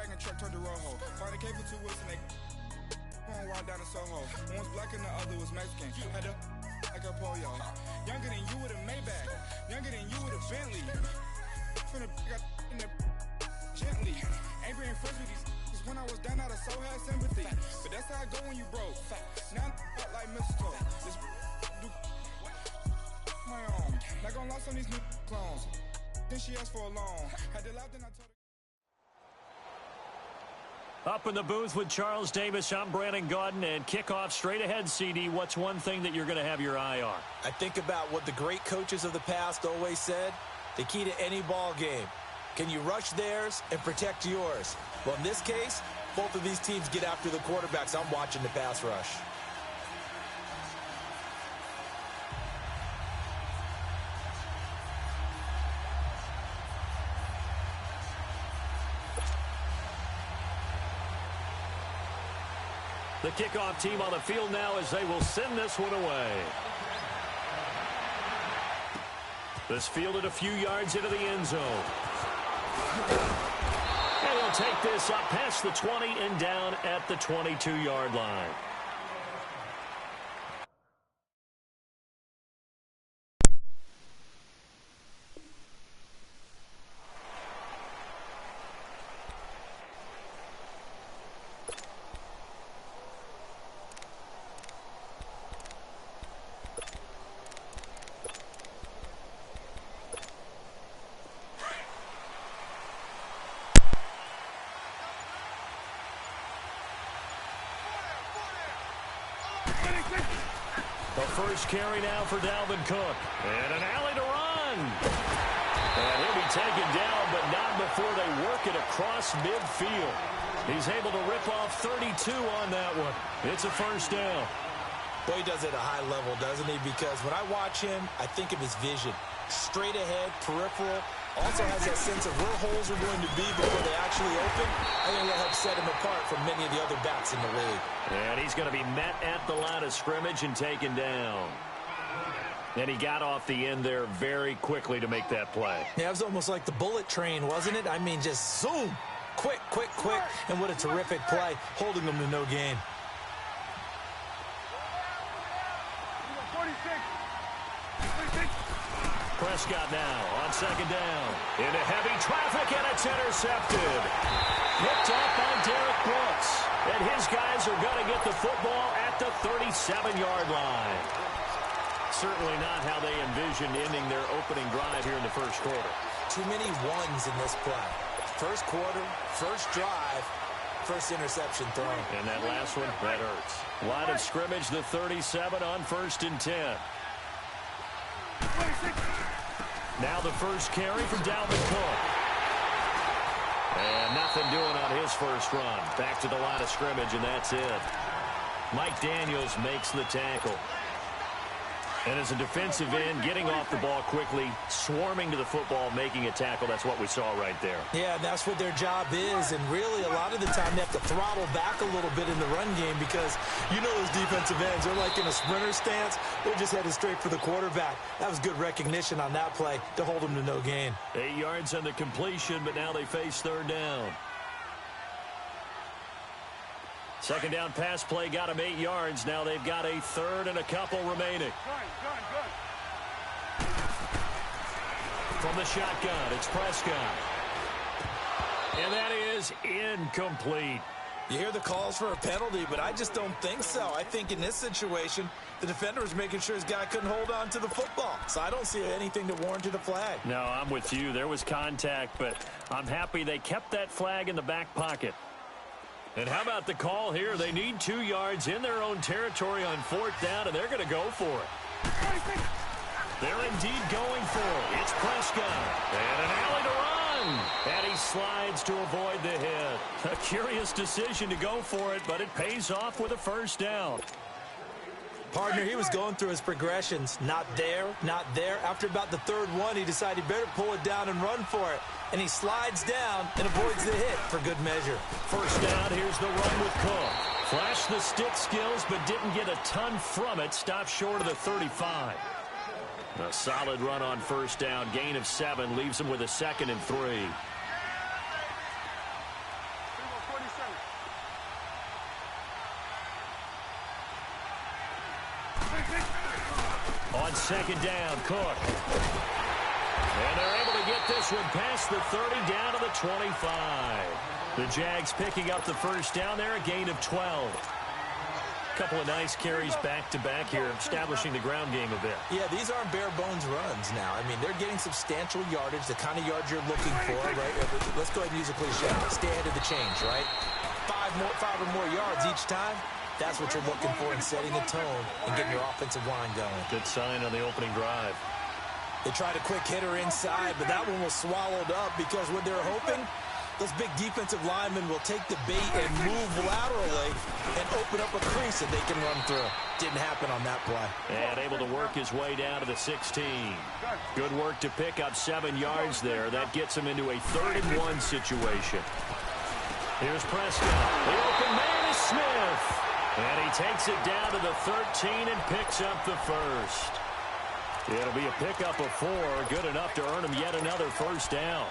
G-Wagon truck turned to Rojo. Find a cave for 2 weeks and they going wild down in Soho. One was black and the other was Mexican. Had to like a polio. Younger than you with a Maybach. Younger than you with a Bentley. From the got in the gently. Ain't being friends with these. When I was down, I so had sympathy. But that's how I go when you broke. Now I'm out like mistletoe. This do my own. Not gonna lie on these new clones. Then she asked for a loan. Had to laugh, then I told her. Up in the booth with Charles Davis, I'm Brandon Gaudin, and kickoff straight ahead, CD. What's one thing that you're going to have your eye on? I think about what the great coaches of the past always said. The key to any ball game. Can you rush theirs and protect yours? Well, in this case, both of these teams get after the quarterbacks. I'm watching the pass rush. The kickoff team on the field now as they will send this one away. This fielded a few yards into the end zone. And he'll take this up past the 20 and down at the 22-yard line. The first carry now for Dalvin Cook. And an alley to run. And he'll be taken down, but not before they work it across midfield. He's able to rip off 32 on that one. It's a first down. Boy, he does it at a high level, doesn't he? Because when I watch him, I think of his vision. Straight ahead, peripheral. Also has that sense of where holes are going to be before they actually open. I think that helps set him apart from many of the other backs in the league. And he's going to be met at the line of scrimmage and taken down. And he got off the end there very quickly to make that play. Yeah, it was almost like the bullet train, wasn't it? I mean, just zoom. Quick, quick, quick. And what a terrific play, holding them to no gain. Prescott now on second down. Into heavy traffic, and it's intercepted. Picked off by Derek Brooks. And his guys are going to get the football at the 37-yard line. Certainly not how they envisioned ending their opening drive here in the first quarter. Too many ones in this play. First quarter, first drive, first interception thrown. And that last one, that hurts. Line of scrimmage, the 37 on 1st and 10. Now the first carry for Dalvin Cook. And nothing doing on his first run. Back to the line of scrimmage, and that's it. Mike Daniels makes the tackle. And as a defensive end, getting off the ball quickly, swarming to the football, making a tackle, that's what we saw right there. Yeah, that's what their job is. And really, a lot of the time, they have to throttle back a little bit in the run game because you know those defensive ends, they're like in a sprinter stance. They're just headed straight for the quarterback. That was good recognition on that play to hold them to no gain. 8 yards on the completion, but now they face third down. Second down pass play got them 8 yards. Now they've got a third and a couple remaining. From the shotgun, it's Prescott. And that is incomplete. You hear the calls for a penalty, but I just don't think so. I think in this situation, the defender was making sure his guy couldn't hold on to the football. So I don't see anything to warrant a flag. No, I'm with you. There was contact, but I'm happy they kept that flag in the back pocket. And how about the call here? They need 2 yards in their own territory on 4th down, and they're going to go for it. They're indeed going for it. It's Prescott. And an alley to run. And he slides to avoid the hit. A curious decision to go for it, but it pays off with a first down. Partner, he was going through his progressions. Not there, not there. After about the third one, he decided he better pull it down and run for it. And he slides down and avoids the hit for good measure. First down, here's the run with Cook. Flashed the stick skills, but didn't get a ton from it. Stopped short of the 35. A solid run on first down. Gain of 7 leaves him with a 2nd and 3. On second down, Cook. And they're able to get this one past the 30 down to the 25. The Jags picking up the first down there, a gain of 12. Couple of nice carries back-to-back here, establishing the ground game a bit. Yeah, these aren't bare-bones runs now. I mean, they're getting substantial yardage, the kind of yards you're looking for, right? Let's go ahead and use a cliche. Stay ahead of the change, right? Five or more yards each time. That's what you're looking for in setting the tone and getting your offensive line going. Good sign on the opening drive. They tried a quick hitter inside, but that one was swallowed up because what they're hoping, those big defensive linemen will take the bait and move laterally and open up a crease that they can run through. Didn't happen on that play. And able to work his way down to the 16. Good work to pick up 7 yards there. That gets him into a 3rd-and-1 situation. Here's Prescott. The open man is Smith. And he takes it down to the 13 and picks up the first. It'll be a pickup of 4. Good enough to earn him yet another first down.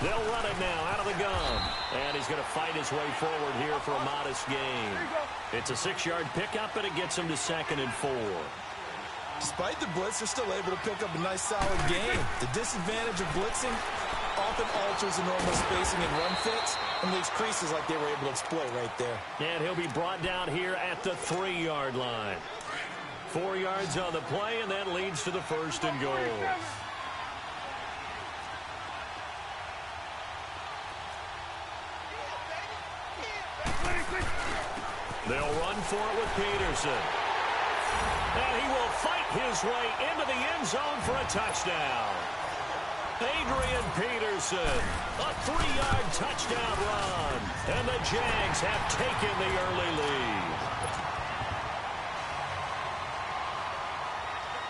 They'll run it now out of the gun. And he's going to fight his way forward here for a modest gain. It's a 6-yard pickup, and it gets him to 2nd and 4. Despite the blitz, they're still able to pick up a nice solid gain. The disadvantage of blitzing often alters the normal spacing and run fits and leaves creases like they were able to exploit right there. And he'll be brought down here at the 3-yard line. 4 yards on the play, and that leads to the 1st and goal. They'll run for it with Peterson. And he will fight his way into the end zone for a touchdown. Adrian Peterson, a 3-yard touchdown run. And the Jags have taken the early lead.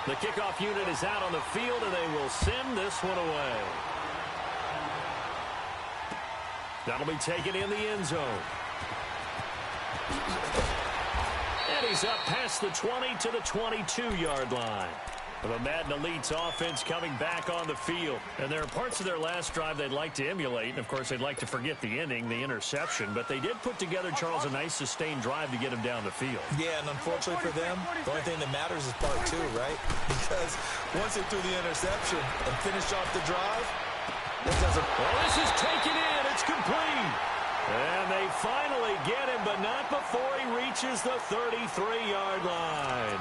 The kickoff unit is out on the field, and they will send this one away. That'll be taken in the end zone. And he's up past the 20 to the 22-yard line. The Madden Elite's offense coming back on the field. And there are parts of their last drive they'd like to emulate. And, of course, they'd like to forget the inning, the interception. But they did put together, Charles, a nice sustained drive to get him down the field. Yeah, and unfortunately for them, the only thing that matters is part 2, right? Because once they threw the interception and finished off the drive, that doesn't... Well, this is taken in. It's complete. And they finally get him, but not before he reaches the 33-yard line.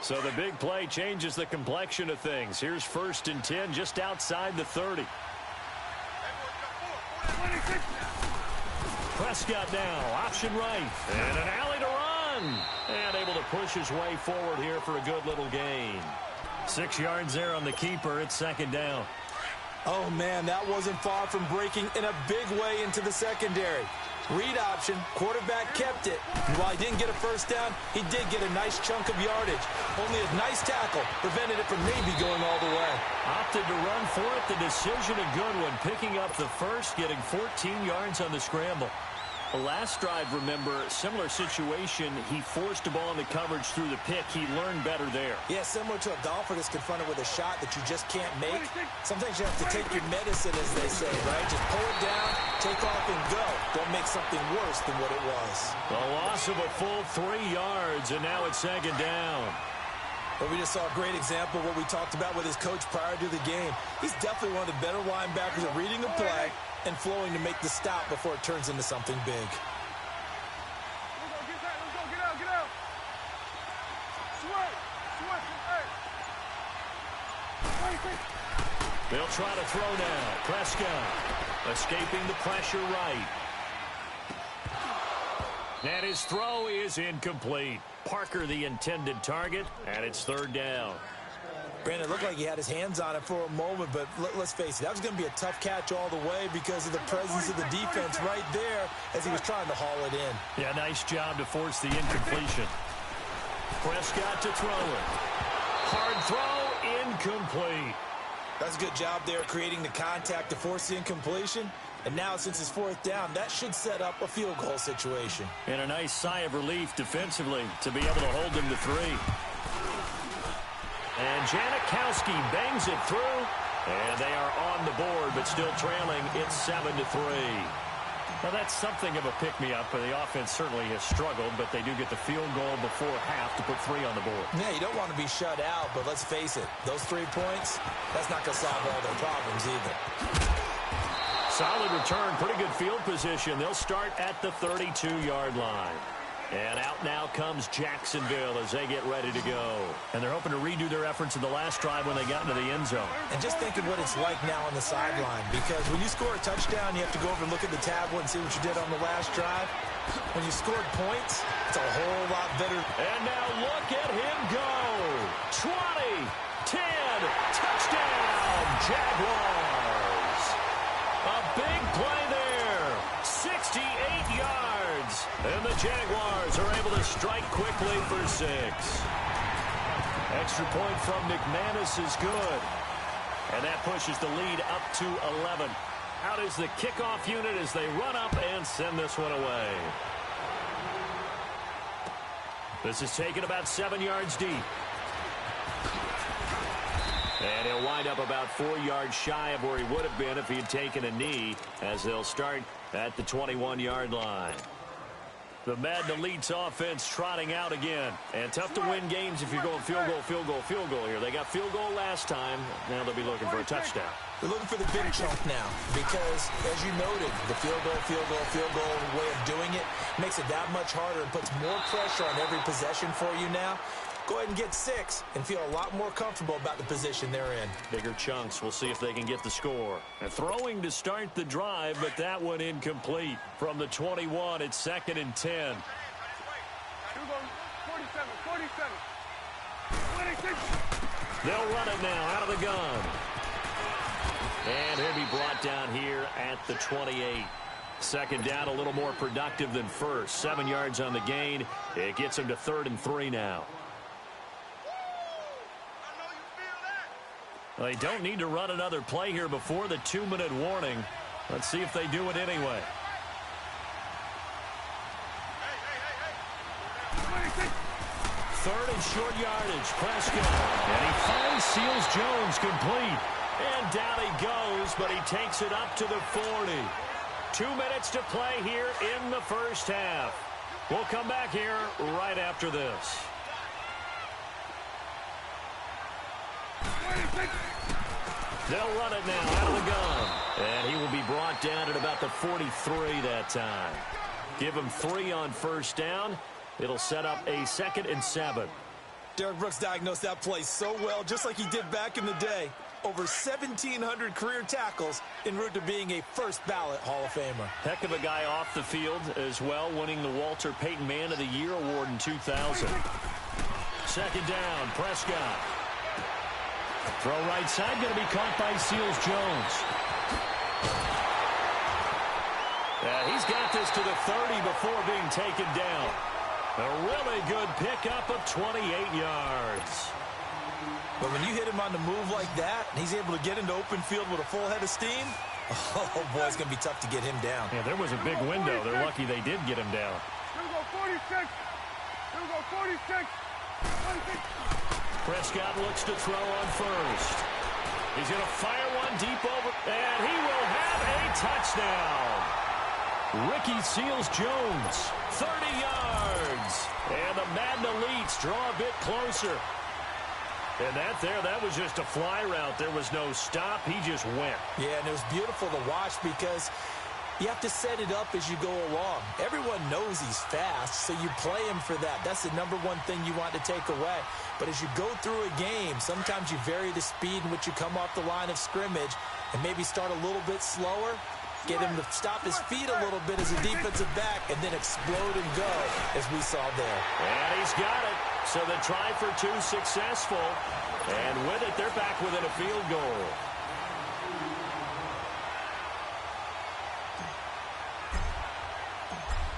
So the big play changes the complexion of things. Here's 1st and 10 just outside the 30. Prescott now, option right, and an alley to run. And able to push his way forward here for a good little gain. 6 yards there on the keeper. It's 2nd down. Oh, man, that wasn't far from breaking in a big way into the secondary. Read option, quarterback kept it. And while he didn't get a first down, he did get a nice chunk of yardage. Only a nice tackle prevented it from maybe going all the way. Opted to run for it. The decision a good one. Picking up the first, getting 14 yards on the scramble. The last drive, remember, similar situation. He forced a ball into coverage through the pick. He learned better there. Yeah, similar to a golfer that's confronted with a shot that you just can't make. Sometimes you have to take your medicine, as they say, right? Just pull it down, take off, and go. Don't make something worse than what it was. The loss of a full 3 yards, and now it's 2nd down. But we just saw a great example of what we talked about with his coach prior to the game. He's definitely one of the better linebackers at reading the play and flowing to make the stop before it turns into something big. Get out. They'll try to throw now. Prescott escaping the pressure right. And his throw is incomplete. Parker the intended target, and it's 3rd down. Brandon, it looked like he had his hands on it for a moment, but let's face it, that was going to be a tough catch all the way because of the presence of the defense right there as he was trying to haul it in. Yeah, nice job to force the incompletion. Prescott to throw it. Hard throw, incomplete. That's a good job there creating the contact to force the incompletion. And now, since it's fourth down, that should set up a field goal situation. And a nice sigh of relief defensively to be able to hold them to 3. And Janikowski bangs it through. And they are on the board, but still trailing. It's 7-3. Now, that's something of a pick-me-up. The offense certainly has struggled, but they do get the field goal before half to put 3 on the board. Yeah, you don't want to be shut out, but let's face it, those 3 points, that's not going to solve all their problems either. Solid return, pretty good field position. They'll start at the 32-yard line. And out now comes Jacksonville as they get ready to go. And they're hoping to redo their efforts in the last drive when they got into the end zone. And just think of what it's like now on the sideline, because when you score a touchdown, you have to go over and look at the tablet and see what you did on the last drive. When you scored points, it's a whole lot better. And now look at him go. 20, 10, touchdown, Jaguars. A big play there. 68 yards. And the Jaguars are able to strike quickly for 6. Extra point from McManus is good. And that pushes the lead up to 11. Out is the kickoff unit as they run up and send this one away. This is taken about 7 yards deep. And he'll wind up about 4 yards shy of where he would have been if he had taken a knee, as they'll start at the 21-yard line. The Madden Elite's offense trotting out again. And tough to win games if you're going field goal, field goal, field goal here. They got field goal last time. Now they'll be looking for a touchdown. They're looking for the big chunk now because, as you noted, the field goal way of doing it makes it that much harder and puts more pressure on every possession for you now. Go ahead and get 6 and feel a lot more comfortable about the position they're in. Bigger chunks. We'll see if they can get the score. And throwing to start the drive, but that one incomplete. From the 21, it's 2nd and 10. 47. They'll run it now out of the gun. And he'll be brought down here at the 28. Second down, a little more productive than first. 7 yards on the gain. It gets him to 3rd and 3 now. Well, they don't need to run another play here before the 2-minute warning. Let's see if they do it anyway. Third and short yardage. Prescott. And he finds Seals-Jones complete. And down he goes, but he takes it up to the 40. 2 minutes to play here in the first half. We'll come back here right after this. They'll run it now out of the gun. And he will be brought down at about the 43 that time. Give him 3 on first down. It'll set up a 2nd and 7. Derek Brooks diagnosed that play so well, just like he did back in the day. Over 1,700 career tackles en route to being a first-ballot Hall of Famer. Heck of a guy off the field as well, winning the Walter Payton Man of the Year award in 2000. Second down, Prescott. Throw right side, going to be caught by Seals-Jones. He's got this to the 30 before being taken down. A really good pickup of 28 yards. But when you hit him on the move like that, and he's able to get into open field with a full head of steam, oh, boy, it's going to be tough to get him down. Yeah, there was a big window. They're lucky they did get him down. Here we go, 46. Here we go, 46. 46. Prescott looks to throw on first. He's going to fire one deep over, and he will have a touchdown. Ricky Seals-Jones, 30 yards. And the Madden Elites draw a bit closer. And that was just a fly route. There was no stop. He just went. Yeah, and it was beautiful to watch because you have to set it up as you go along. Everyone knows he's fast, so you play him for that. That's the #1 thing you want to take away. But as you go through a game, sometimes you vary the speed in which you come off the line of scrimmage and maybe start a little bit slower, get him to stop his feet a little bit as a defensive back, and then explode and go, as we saw there. And he's got it. So the try for 2 successful. And with it, they're back within a field goal.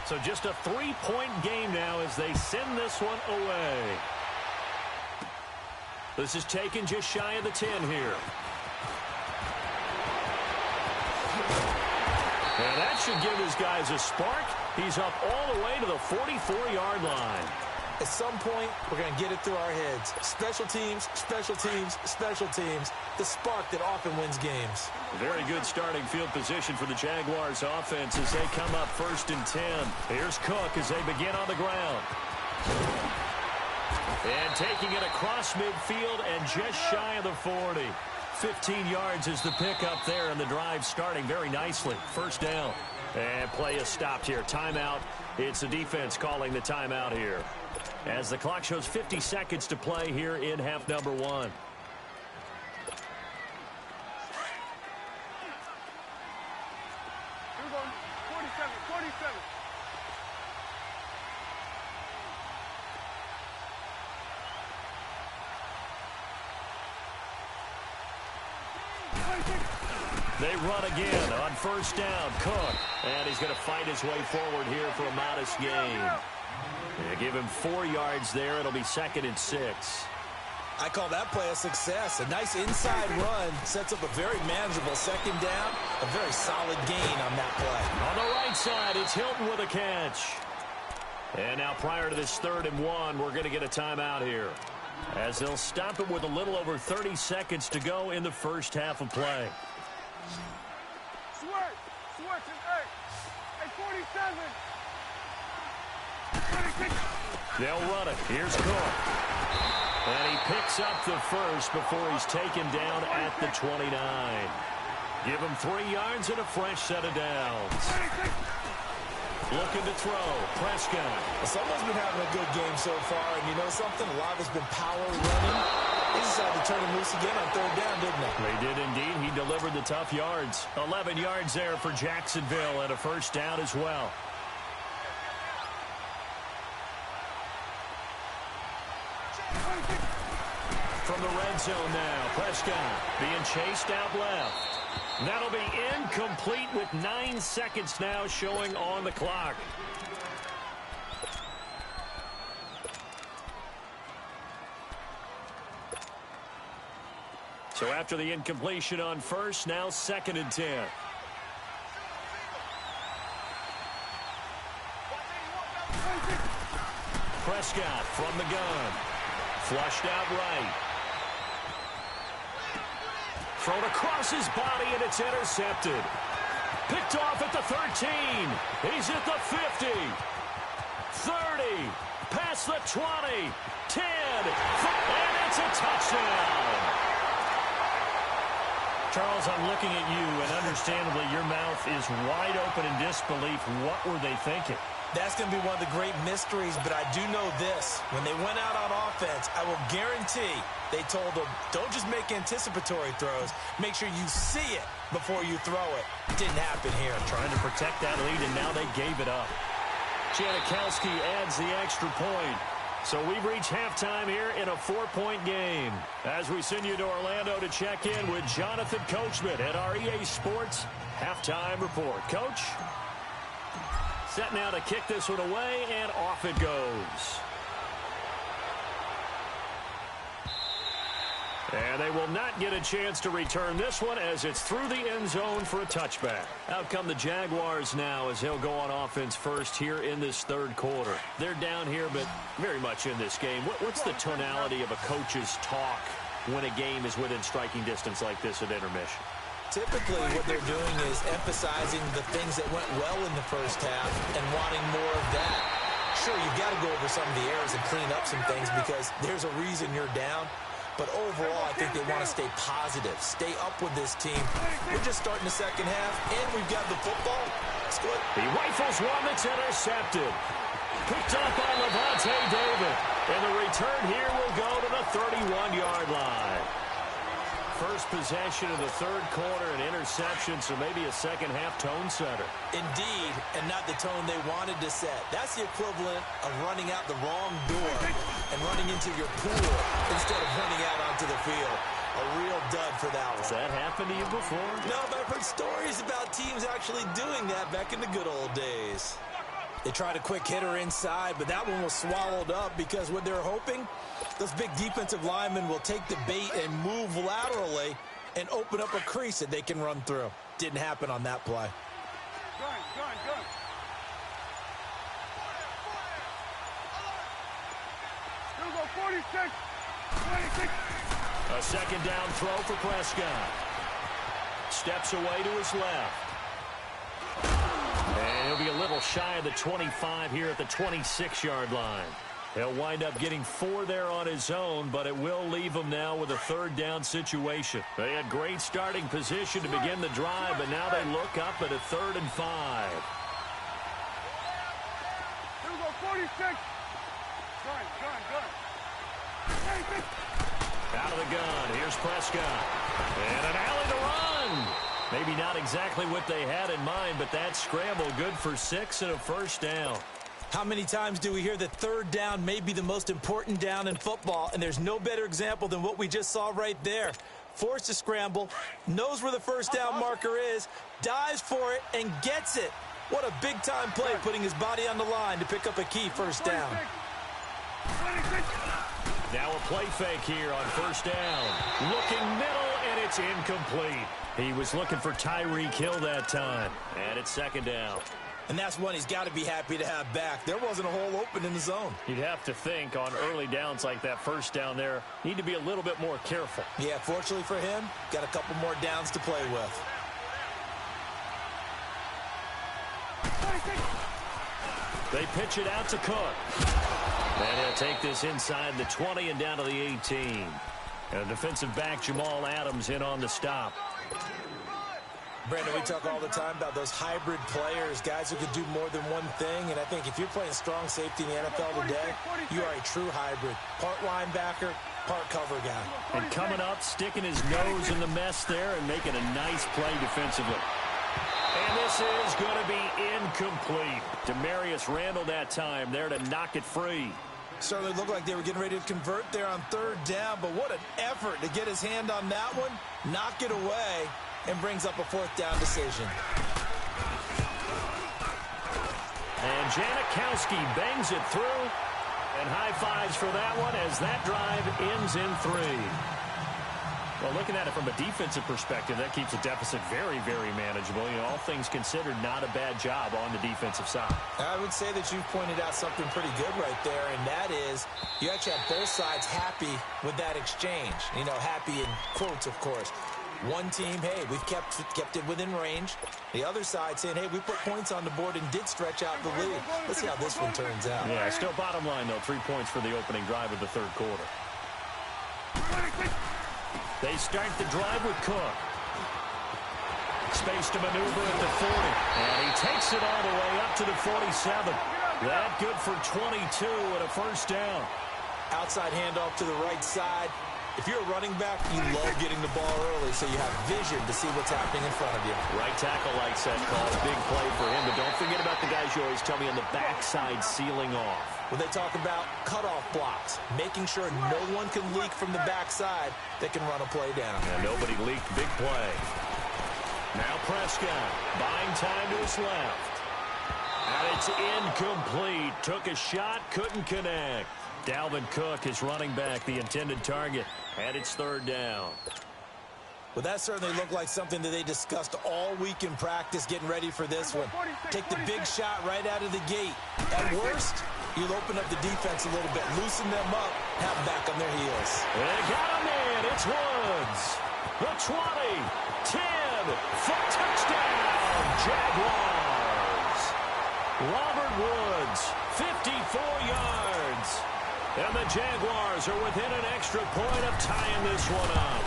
So just a 3-point game now as they send this one away. This is taken just shy of the 10 here. And that should give his guys a spark. He's up all the way to the 44-yard line. At some point, we're going to get it through our heads. Special teams, special teams, special teams. The spark that often wins games. Very good starting field position for the Jaguars offense as they come up 1st and 10. Here's Cook as they begin on the ground. And taking it across midfield and just shy of the 40. 15 yards is the pickup there, and the drive starting very nicely. 1st down. And play is stopped here. Timeout. It's the defense calling the timeout here, as the clock shows 50 seconds to play here in half number 1. You're going 47, 47. They run again on 1st down. Cook. And he's going to fight his way forward here for a modest gain. They give him 4 yards there. It'll be 2nd and 6. I call that play a success. A nice inside run sets up a very manageable 2nd down. A very solid gain on that play. On the right side, it's Hilton with a catch. And now prior to this 3rd and 1, we're going to get a timeout here, as they'll stop it with a little over 30 seconds to go in the first half of play. Switch, and 47. They'll run it. Here's Cook. And he picks up the first before he's taken down at the 29. Give him 3 yards and a fresh set of downs. Looking to throw. Prescott. Someone's been having a good game so far, and you know something? A lot has been power running. They decided to turn him loose again on 3rd down, didn't they? They did indeed. He delivered the tough yards. 11 yards there for Jacksonville, and a 1st down as well. From the red zone now, Prescott being chased out left. That'll be incomplete with 9 seconds now showing on the clock. So after the incompletion on 1st, now 2nd and 10. Prescott from the gun. Flushed out right. Thrown across his body, and it's intercepted. Picked off at the 13. He's at the 50. 30. Past the 20. 10. And it's a touchdown. Charles, I'm looking at you, and understandably your mouth is wide open in disbelief. What were they thinking? That's going to be one of the great mysteries, but I do know this. When they went out on offense, I will guarantee they told them, don't just make anticipatory throws. Make sure you see it before you throw it. Didn't happen here. Trying to protect that lead, and now they gave it up. Janikowski adds the extra point. So we've reached halftime here in a 4-point game, as we send you to Orlando to check in with Jonathan Coachman at our EA Sports Halftime Report. Coach? Set now to kick this one away, and off it goes. And they will not get a chance to return this one, as it's through the end zone for a touchback. Out come the Jaguars now, as they'll go on offense first here in this 3rd quarter. They're down here, but very much in this game. What's the tonality of a coach's talk when a game is within striking distance like this at intermission? Typically, what they're doing is emphasizing the things that went well in the first half and wanting more of that. Sure, you've got to go over some of the errors and clean up some things because there's a reason you're down. But overall, I think they want to stay positive, stay up with this team. We're just starting the second half, and we've got the football. It's good. He rifles one that's intercepted. Picked up by Levante David. And the return here will go to the 31-yard line. First possession of the 3rd quarter, an interception, so maybe a second-half tone setter. Indeed, and not the tone they wanted to set. That's the equivalent of running out the wrong door and running into your pool instead of running out onto the field. A real dud for that one. Has that happened to you before? No, but I've heard stories about teams actually doing that back in the good old days. They tried a quick hitter inside, but that one was swallowed up because what they're hoping, those big defensive linemen will take the bait and move laterally and open up a crease that they can run through. Didn't happen on that play. Gun. Here we go, 46, 26. A second down throw for Prescott. Steps away to his left. And he'll be a little shy of the 25 here at the 26-yard line. He'll wind up getting 4 there on his own, but it will leave him now with a third down situation. They had great starting position to begin the drive, but now they look up at a 3rd and 5. Here we go, 46. Gun. Out of the gun. Here's Prescott. And an alley to run. Maybe not exactly what they had in mind, but that scramble good for 6 and a first down. How many times do we hear that third down may be the most important down in football, and there's no better example than what we just saw right there. Forced to scramble, knows where the first down marker is, dives for it, and gets it. What a big-time play, putting his body on the line to pick up a key first down. 26. Now a play fake here on first down. Looking middle, and it's incomplete. He was looking for Tyreek Hill that time. And it's second down. And that's one he's got to be happy to have back. There wasn't a hole open in the zone. You'd have to think on early downs like that first down there, need to be a little bit more careful. Yeah, fortunately for him, got a couple more downs to play with. They pitch it out to Cook. And he'll take this inside the 20 and down to the 18. And a defensive back, Jamal Adams, in on the stop. Brandon, we talk all the time about those hybrid players, guys who can do more than one thing. And I think if you're playing strong safety in the NFL today, you are a true hybrid. Part linebacker, part cover guy. And coming up, sticking his nose in the mess there and making a nice play defensively. And this is going to be incomplete. Demarius Randall that time there to knock it free. Certainly looked like they were getting ready to convert there on third down, but what an effort to get his hand on that one, knock it away, and brings up a fourth down decision. And Janikowski bangs it through. And high fives for that one as that drive ends in 3. Well, looking at it from a defensive perspective, that keeps the deficit very, very manageable. You know, all things considered, not a bad job on the defensive side. I would say that you've pointed out something pretty good right there, and that is you actually have both sides happy with that exchange. You know, happy in quotes, of course. One team, hey, we've kept it within range. The other side saying, hey, we put points on the board and did stretch out the lead. Let's see how this one turns out. Yeah, still bottom line, though, 3 points for the opening drive of the third quarter. They start the drive with Cook. Space to maneuver at the 40. And he takes it all the way up to the 47. That good for 22 and a first down. Outside handoff to the right side. If you're a running back, you love getting the ball early so you have vision to see what's happening in front of you. Right tackle likes that call. Big play for him. But don't forget about the guys you always tell me on the backside sealing off. When they talk about cutoff blocks, making sure no one can leak from the backside that can run a play down. Yeah, nobody leaked. Big play. Now Prescott buying time to his left. And it's incomplete. Took a shot, couldn't connect. Dalvin Cook is running back, the intended target, and it's third down. Well, that certainly looked like something that they discussed all week in practice getting ready for this one. Take the big shot right out of the gate. At worst, you'll open up the defense a little bit, loosen them up, have them back on their heels. They got him in. It's Woods. The 20, 10, for touchdown, Jaguars. Robert Woods, 54 yards. And the Jaguars are within an extra point of tying this one up.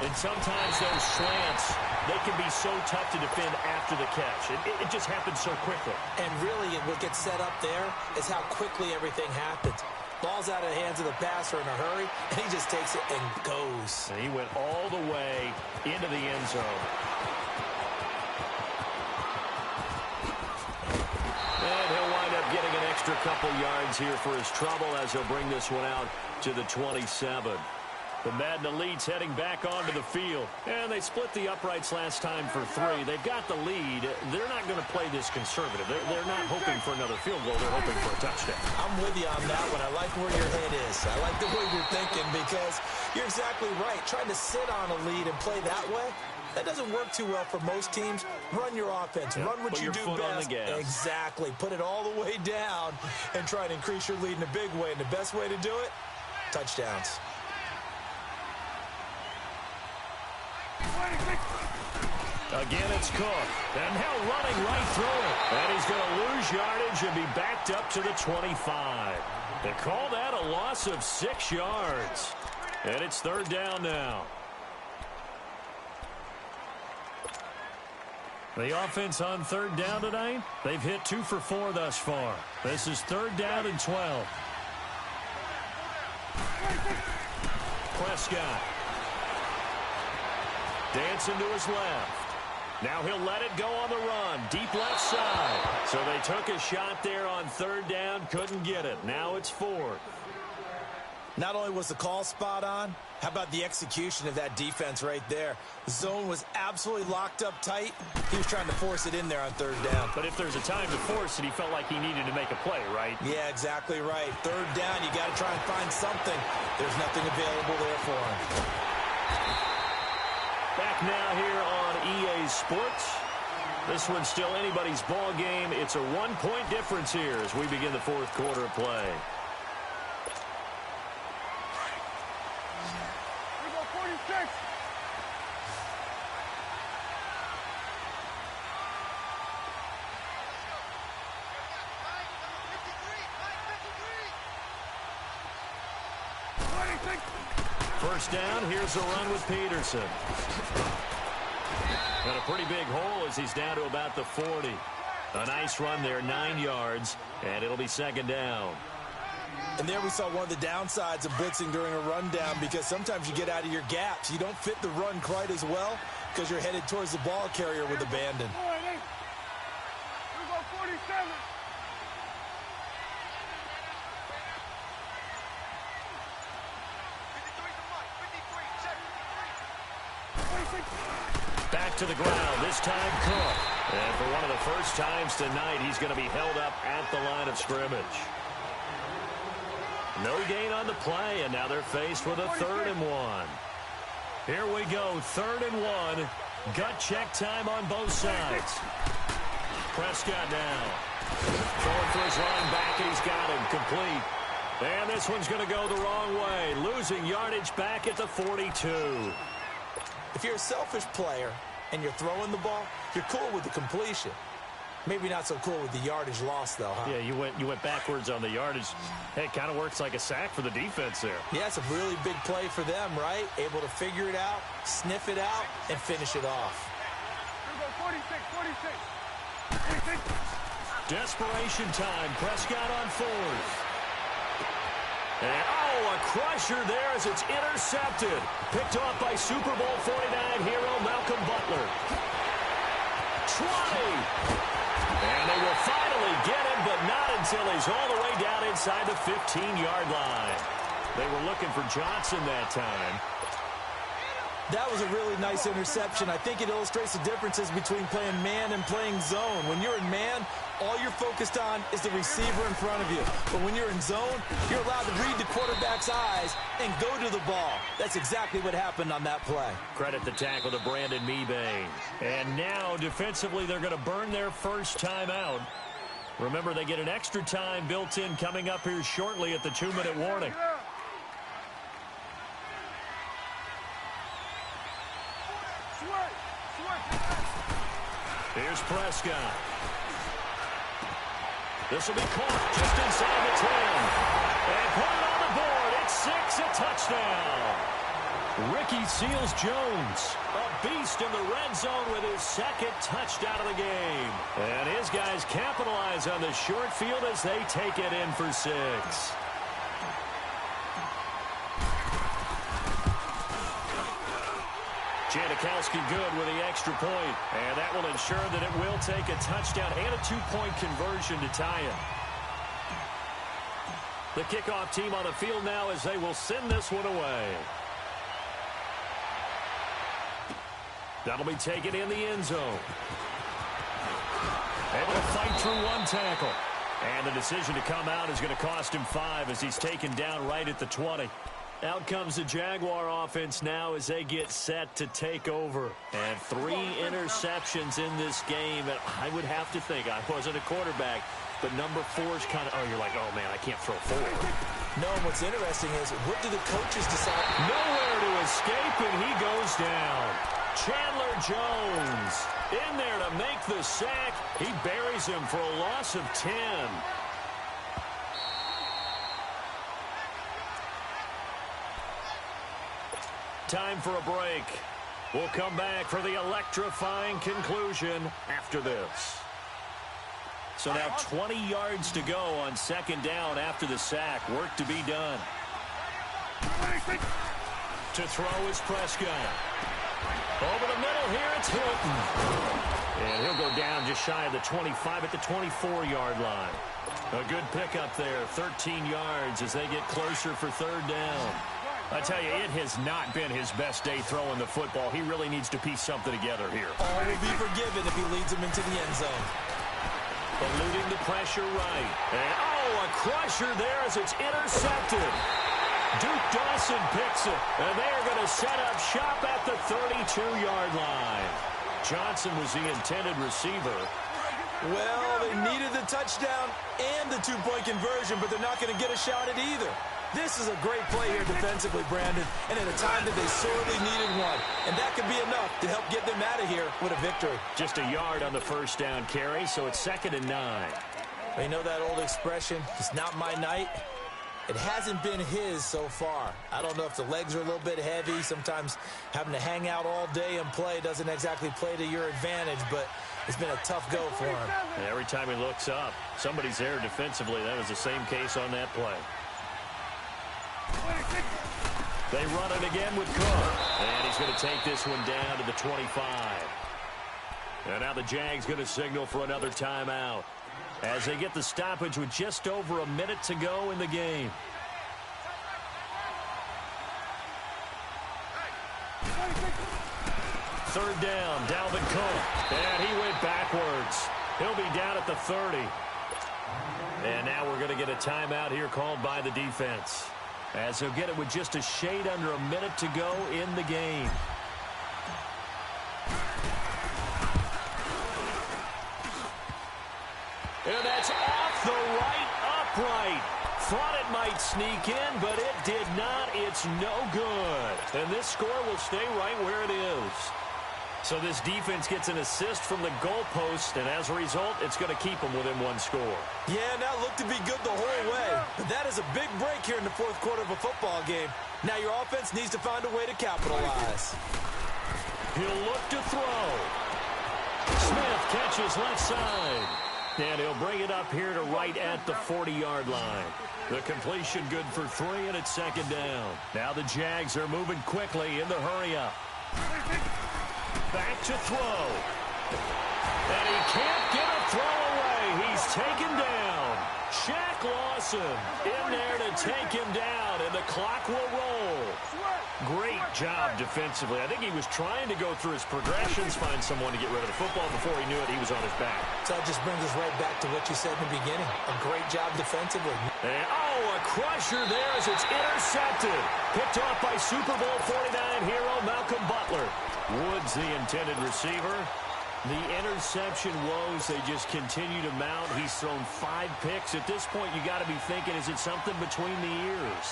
And sometimes those slants, they can be so tough to defend after the catch. It just happens so quickly. And really, what gets set up there is how quickly everything happens. Ball's out of the hands of the passer in a hurry, and he just takes it and goes. And he went all the way into the end zone. And he'll wind up getting an extra couple yards here for his trouble as he'll bring this one out to the 27. The Madden Elites heading back onto the field. And they split the uprights last time for 3. They've got the lead. They're not going to play this conservative. They're not hoping for another field goal. They're hoping for a touchdown. I'm with you on that one. I like where your head is. I like the way you're thinking because you're exactly right. Trying to sit on a lead and play that way, That doesn't work too well for most teams. Run your offense. Run what you do best. Exactly. Put it all the way down and try to increase your lead in a big way. And the best way to do it, touchdowns. Again, it's Cook. And now running right through it. And he's going to lose yardage and be backed up to the 25. They call that a loss of 6 yards. And it's third down now. The offense on third down tonight, they've hit 2 for 4 thus far. This is third down and 12. Prescott. Dancing to his left. Now he'll let it go on the run. Deep left side. So they took a shot there on third down. Couldn't get it. Now it's fourth. Not only was the call spot on, how about the execution of that defense right there? The zone was absolutely locked up tight. He was trying to force it in there on third down. But if there's a time to force it, he felt like he needed to make a play, right? Yeah, exactly right. Third down, you got to try and find something. There's nothing available there for him. Back now here on EA Sports. This one's still anybody's ball game. It's a 1-point difference here as we begin the fourth quarter of play. We go 46. First down, here's a run with Peterson. And a pretty big hole as he's down to about the 40. A nice run there, 9 yards, and it'll be second down. And there we saw one of the downsides of blitzing during a rundown, because sometimes you get out of your gaps. You don't fit the run quite as well because you're headed towards the ball carrier with abandon. We go 47. Back to the ground, this time Cook. And for one of the first times tonight, he's going to be held up at the line of scrimmage. No gain on the play, and now they're faced with a 3rd and 1. Here we go, 3rd and 1. Gut check time on both sides. Prescott now. Throwing for his line back, and he's got him complete. And this one's going to go the wrong way, losing yardage back at the 42. If you're a selfish player and you're throwing the ball, you're cool with the completion. Maybe not so cool with the yardage loss, though, huh? Yeah, you went backwards on the yardage. Hey, it kind of works like a sack for the defense there. Yeah, it's a really big play for them, right? Able to figure it out, sniff it out, and finish it off. We go 46, 46. Desperation time. Prescott on 4th. And, a crusher there as it's intercepted. Picked off by Super Bowl 49 hero Malcolm Butler. 20. And they will finally get him, but not until he's all the way down inside the 15-yard line. They were looking for Johnson that time. That was a really nice interception. I think it illustrates the differences between playing man and playing zone. When you're in man, all you're focused on is the receiver in front of you. But when you're in zone, you're allowed to read the quarterback's eyes and go to the ball. That's exactly what happened on that play. Credit the tackle to Brandon Mebane. And now, defensively, they're going to burn their first time out. Remember, they get an extra time built in coming up here shortly at the 2-minute warning. Here's Prescott. This will be caught just inside the 10. And put it on the board. It's 6, a touchdown. Ricky Seals-Jones, a beast in the red zone with his 2nd touchdown of the game. And his guys capitalize on the short field as they take it in for 6. Janikowski good with the extra point, and that will ensure that it will take a touchdown and a 2-point conversion to tie it. The kickoff team on the field now as they will send this one away. That'll be taken in the end zone. Able to fight through one tackle. And the decision to come out is going to cost him 5 as he's taken down right at the 20. Out comes the Jaguar offense now as they get set to take over. And 3 interceptions in this game. And I would have to think, I wasn't a quarterback, but number 4 is kind of, oh, you're like, oh, man, I can't throw 4. No, what's interesting is, what do the coaches decide? Nowhere to escape, and he goes down. Chandler Jones in there to make the sack. He buries him for a loss of 10. Time for a break. We'll come back for the electrifying conclusion after this. So now 20 yards to go on second down after the sack. Work to be done. To throw is Prescott. Over the middle here, it's Hilton. And he'll go down just shy of the 25 at the 24-yard line. A good pickup there, 13 yards as they get closer for third down. I tell you, it has not been his best day throwing the football. He really needs to piece something together here. All will be forgiven if he leads them into the end zone. Eluding the pressure right. And, oh, a crusher there as it's intercepted. Duke Dawson picks it, and they're going to set up shop at the 32-yard line. Johnson was the intended receiver. Well, they needed the touchdown and the two-point conversion, but they're not going to get a shot at either. This is a great play here defensively, Brandon, and at a time that they sorely needed one. And that could be enough to help get them out of here with a victory. Just a yard on the first down carry, so it's 2nd and 9. Well, you know that old expression, it's not my night? It hasn't been his so far. I don't know if the legs are a little bit heavy. Sometimes having to hang out all day and play doesn't exactly play to your advantage, but it's been a tough go for him. And every time he looks up, somebody's there defensively. That was the same case on that play. They run it again with Cook. And he's going to take this one down to the 25. And now the Jags going to signal for another timeout as they get the stoppage with just over a minute to go in the game. Third down, Dalvin Cook. And he went backwards. He'll be down at the 30. And now we're going to get a timeout here called by the defense, as they'll get it with just a shade under a minute to go in the game. And that's off the right upright. Thought it might sneak in, but it did not. It's no good. And this score will stay right where it is. So this defense gets an assist from the goalpost, and as a result, it's going to keep them within one score. Yeah, and that looked to be good the whole way. But that is a big break here in the fourth quarter of a football game. Now your offense needs to find a way to capitalize. He'll look to throw. Smith catches left side. And he'll bring it up here to right at the 40-yard line. The completion good for 3, and it's 2nd down. Now the Jags are moving quickly in the hurry-up. Back to throw. And he can't get a throw away. He's taken down. Shaq Lawson in there to take him down, and the clock will roll. Great job defensively. I think he was trying to go through his progressions, find someone to get rid of the football. Before he knew it, he was on his back. So that just brings us right back to what you said in the beginning. A great job defensively. And, oh, a crusher there as it's intercepted. Picked off by Super Bowl 49 hero Malcolm Butler. Woods, the intended receiver. The interception woes, they just continue to mount. He's thrown 5 picks. At this point, you got to be thinking, is it something between the ears?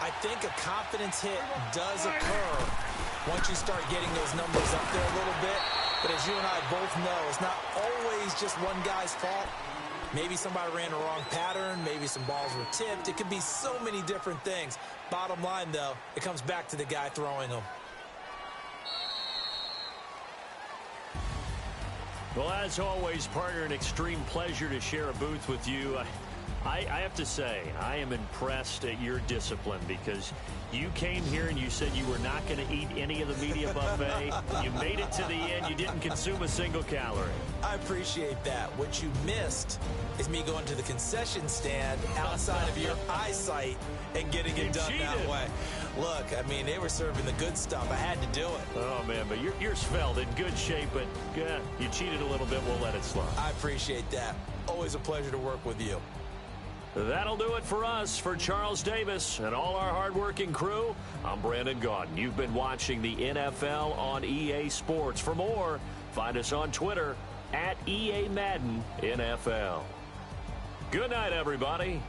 I think a confidence hit does occur once you start getting those numbers up there a little bit. But as you and I both know, it's not always just one guy's fault. Maybe somebody ran the wrong pattern. Maybe some balls were tipped. It could be so many different things. Bottom line, though, it comes back to the guy throwing them. Well, as always, partner, an extreme pleasure to share a booth with you. I have to say, I am impressed at your discipline, because you came here and you said you were not going to eat any of the media buffet. You made it to the end. You didn't consume a single calorie. I appreciate that. What you missed is me going to the concession stand outside of your eyesight and getting it done that way. Look, I mean, they were serving the good stuff. I had to do it. Oh, man, but you're svelte, in good shape, but yeah, you cheated a little bit. We'll let it slide. I appreciate that. Always a pleasure to work with you. That'll do it for us. For Charles Davis and all our hardworking crew, I'm Brandon Gaudin. You've been watching the NFL on EA Sports. For more, find us on Twitter @EA Madden NFL. Good night, everybody.